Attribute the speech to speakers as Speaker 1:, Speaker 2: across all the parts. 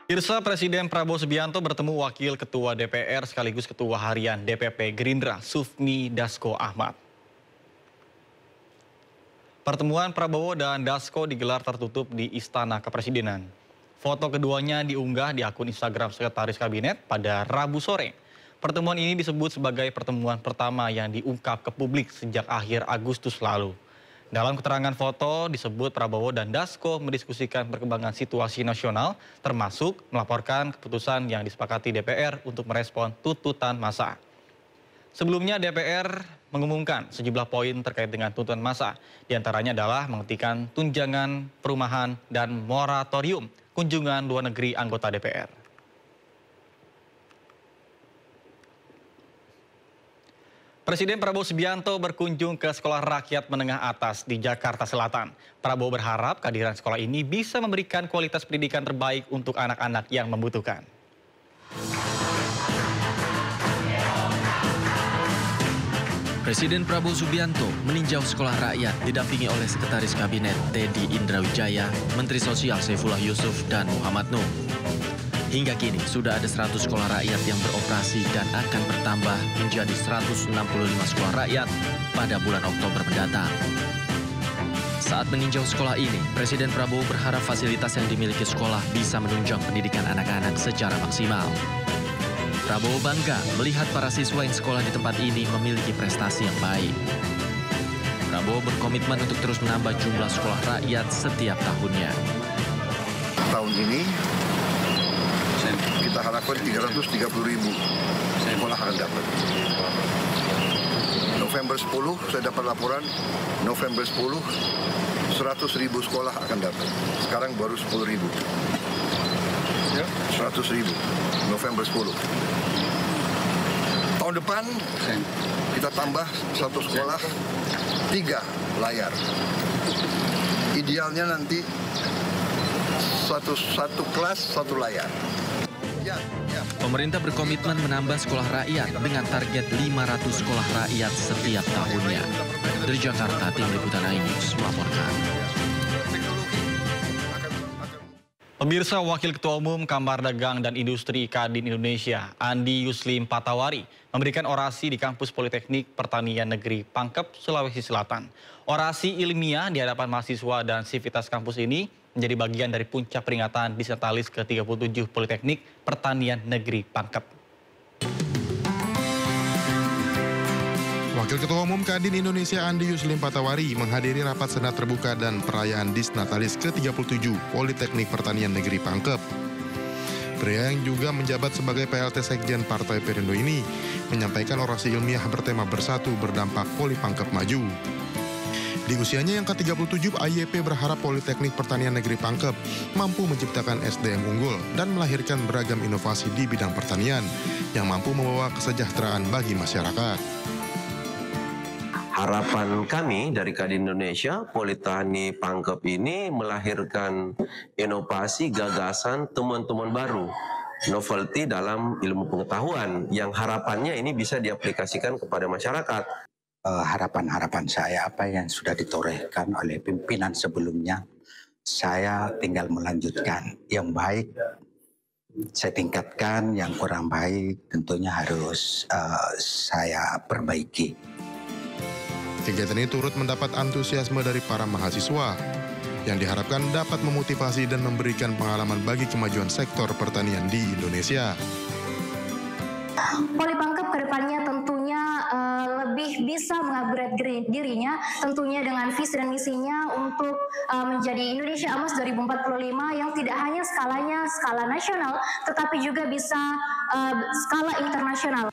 Speaker 1: Irsa Presiden Prabowo Subianto bertemu Wakil Ketua DPR sekaligus Ketua Harian DPP Gerindra Sufmi Dasko Ahmad. Pertemuan Prabowo dan Dasko digelar tertutup di Istana Kepresidenan. Foto keduanya diunggah di akun Instagram Sekretaris Kabinet pada Rabu sore. Pertemuan ini disebut sebagai pertemuan pertama yang diungkap ke publik sejak akhir Agustus lalu. Dalam keterangan foto disebut Prabowo dan Dasko mendiskusikan perkembangan situasi nasional, termasuk melaporkan keputusan yang disepakati DPR untuk merespon tuntutan massa. Sebelumnya DPR mengumumkan sejumlah poin terkait dengan tuntutan massa. Di antaranya adalah menghentikan tunjangan perumahan dan moratorium kunjungan luar negeri anggota DPR. Presiden Prabowo Subianto berkunjung ke Sekolah Rakyat Menengah Atas di Jakarta Selatan. Prabowo berharap kehadiran sekolah ini bisa memberikan kualitas pendidikan terbaik untuk anak-anak yang membutuhkan.
Speaker 2: Presiden Prabowo Subianto meninjau sekolah rakyat didampingi oleh Sekretaris Kabinet Teddy Indrawijaya, Menteri Sosial Saifullah Yusuf, dan Muhammad Nuh. Hingga kini sudah ada 100 sekolah rakyat yang beroperasi dan akan bertambah menjadi 165 sekolah rakyat pada bulan Oktober mendatang. Saat meninjau sekolah ini, Presiden Prabowo berharap fasilitas yang dimiliki sekolah bisa menunjang pendidikan anak-anak secara maksimal. Prabowo bangga melihat para siswa yang sekolah di tempat ini memiliki prestasi yang baik. Prabowo berkomitmen untuk terus menambah jumlah sekolah rakyat setiap tahunnya.
Speaker 3: Tahun ini kita harapkan 330.000 sekolah akan dapat. November 10 saya dapat laporan, November 10 100.000 sekolah akan dapat. Sekarang baru 10.000. 100.000 November 10. Tahun depan kita tambah satu sekolah 3 layar. Idealnya nanti satu kelas 1 layar.
Speaker 2: Pemerintah berkomitmen menambah sekolah rakyat dengan target 500 sekolah rakyat setiap tahunnya. Dari Jakarta, Tim Liputan iNews melaporkan.
Speaker 1: Pemirsa, Wakil Ketua Umum Kamar Dagang dan Industri Kadin Indonesia, Andi Yuslim Patawari, memberikan orasi di Kampus Politeknik Pertanian Negeri Pangkep, Sulawesi Selatan. Orasi ilmiah di hadapan mahasiswa dan sivitas kampus ini menjadi bagian dari puncak peringatan Disnatalis ke-37 Politeknik Pertanian Negeri Pangkep.
Speaker 4: Wakil Ketua Umum Kadin Indonesia Andi Yuslim Patawari menghadiri rapat senat terbuka dan perayaan Disnatalis ke-37 Politeknik Pertanian Negeri Pangkep. Pria yang juga menjabat sebagai PLT Sekjen Partai Perindo ini menyampaikan orasi ilmiah bertema Bersatu Berdampak Poli Pangkep Maju. Di usianya yang ke-37, AYP berharap Politeknik Pertanian Negeri Pangkep mampu menciptakan SDM unggul dan melahirkan beragam inovasi di bidang pertanian yang mampu membawa kesejahteraan bagi masyarakat.
Speaker 5: Harapan kami dari Kadin Indonesia, Politeknik Pangkep ini melahirkan inovasi, gagasan, temuan-temuan baru, novelty dalam ilmu pengetahuan yang harapannya ini bisa diaplikasikan kepada masyarakat.
Speaker 6: Harapan-harapan saya apa yang sudah ditorehkan oleh pimpinan sebelumnya, saya tinggal melanjutkan. Yang baik saya tingkatkan, yang kurang baik tentunya harus saya perbaiki.
Speaker 4: Kegiatan ini turut mendapat antusiasme dari para mahasiswa yang diharapkan dapat memotivasi dan memberikan pengalaman bagi kemajuan sektor pertanian di Indonesia.
Speaker 7: Poli Pangkep kedepannya tentunya lebih bisa mengupgrade dirinya, tentunya dengan visi dan misinya untuk menjadi Indonesia Emas 2045 yang tidak hanya skalanya skala nasional, tetapi juga bisa skala internasional.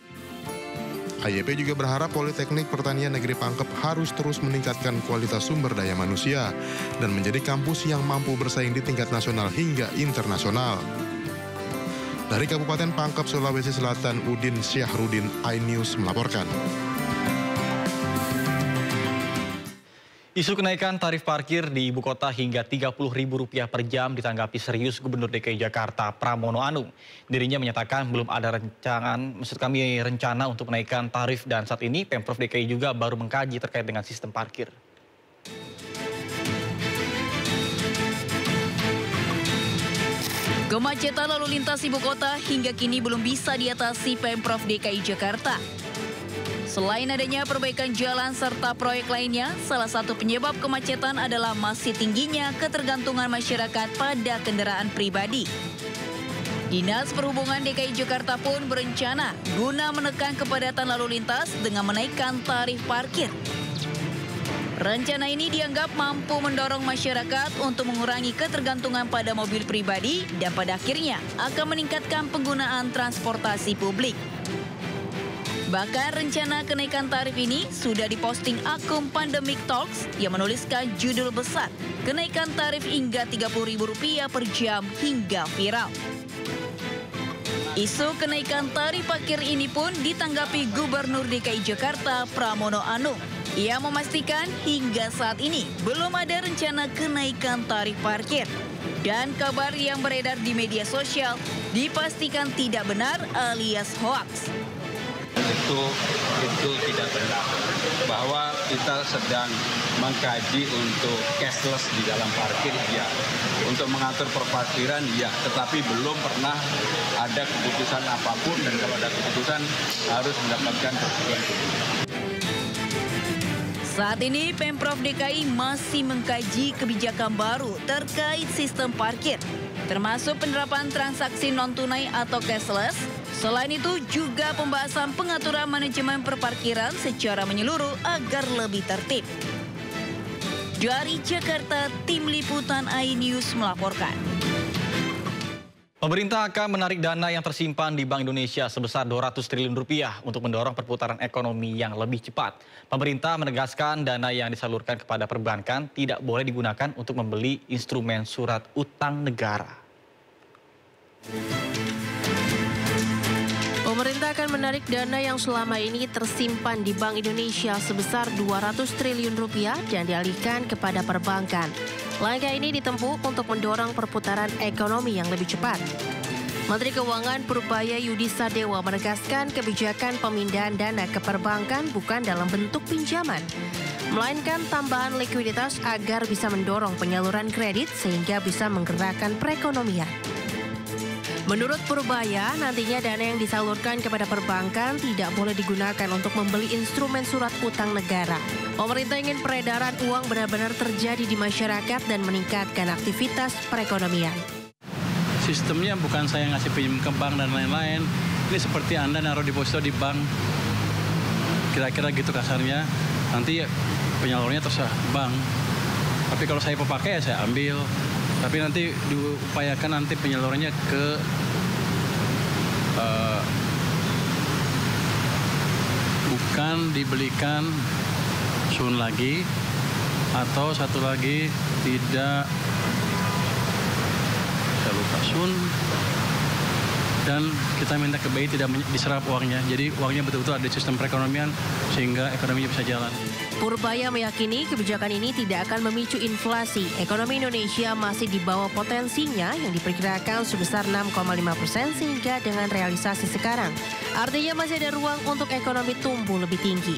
Speaker 4: AYP juga berharap Politeknik Pertanian Negeri Pangkep harus terus meningkatkan kualitas sumber daya manusia dan menjadi kampus yang mampu bersaing di tingkat nasional hingga internasional. Dari Kabupaten Pangkep, Sulawesi Selatan, Udin Syahrudin, iNews melaporkan.
Speaker 1: Isu kenaikan tarif parkir di ibu kota hingga Rp30.000 per jam ditanggapi serius Gubernur DKI Jakarta Pramono Anung. Dirinya menyatakan belum ada rencana untuk menaikkan tarif dan saat ini Pemprov DKI juga baru mengkaji terkait dengan sistem parkir.
Speaker 8: Kemacetan lalu lintas ibu kota hingga kini belum bisa diatasi Pemprov DKI Jakarta. Selain adanya perbaikan jalan serta proyek lainnya, salah satu penyebab kemacetan adalah masih tingginya ketergantungan masyarakat pada kendaraan pribadi. Dinas Perhubungan DKI Jakarta pun berencana guna menekan kepadatan lalu lintas dengan menaikkan tarif parkir. Rencana ini dianggap mampu mendorong masyarakat untuk mengurangi ketergantungan pada mobil pribadi dan pada akhirnya akan meningkatkan penggunaan transportasi publik. Bahkan rencana kenaikan tarif ini sudah diposting akun Pandemic Talks yang menuliskan judul besar, kenaikan tarif hingga Rp30.000 per jam hingga viral. Isu kenaikan tarif parkir ini pun ditanggapi Gubernur DKI Jakarta Pramono Anung. Ia memastikan hingga saat ini belum ada rencana kenaikan tarif parkir. Dan kabar yang beredar di media sosial dipastikan tidak benar alias hoaks.
Speaker 9: Itu tidak benar, bahwa kita sedang mengkaji untuk cashless di dalam parkir, ya, untuk mengatur perparkiran, ya, tetapi belum pernah ada keputusan apapun, dan kalau ada keputusan harus mendapatkan persetujuan.
Speaker 8: Saat ini Pemprov DKI masih mengkaji kebijakan baru terkait sistem parkir, termasuk penerapan transaksi non-tunai atau cashless. Selain itu juga pembahasan pengaturan manajemen perparkiran secara menyeluruh agar lebih tertib. Dari Jakarta, Tim Liputan iNews melaporkan.
Speaker 1: Pemerintah akan menarik dana yang tersimpan di Bank Indonesia sebesar Rp200 triliun untuk mendorong perputaran ekonomi yang lebih cepat. Pemerintah menegaskan dana yang disalurkan kepada perbankan tidak boleh digunakan untuk membeli instrumen surat utang negara.
Speaker 10: Pemerintah akan menarik dana yang selama ini tersimpan di Bank Indonesia sebesar Rp200 triliun dan dialihkan kepada perbankan. Langkah ini ditempuh untuk mendorong perputaran ekonomi yang lebih cepat. Menteri Keuangan Purbaya Yudi Sadewa menegaskan kebijakan pemindahan dana ke perbankan bukan dalam bentuk pinjaman, melainkan tambahan likuiditas agar bisa mendorong penyaluran kredit sehingga bisa menggerakkan perekonomian. Menurut Purbaya, nantinya dana yang disalurkan kepada perbankan tidak boleh digunakan untuk membeli instrumen surat utang negara. Pemerintah ingin peredaran uang benar-benar terjadi di masyarakat dan meningkatkan aktivitas perekonomian.
Speaker 9: Sistemnya bukan saya ngasih pinjam ke bank dan lain-lain. Ini seperti Anda naruh deposito di bank. Kira-kira gitu kasarnya. Nanti penyalurnya terserah bank. Tapi kalau saya pakai ya saya ambil. Tapi nanti diupayakan nanti penyalurannya ke bukan dibelikan sun lagi, atau satu lagi tidak, saya lupa, sun, dan kita minta ke BI tidak diserap uangnya. Jadi uangnya betul-betul ada di sistem perekonomian sehingga ekonominya bisa jalan.
Speaker 10: Purbaya meyakini kebijakan ini tidak akan memicu inflasi. Ekonomi Indonesia masih di bawah potensinya yang diperkirakan sebesar 6,5% sehingga dengan realisasi sekarang, artinya masih ada ruang untuk ekonomi tumbuh lebih tinggi.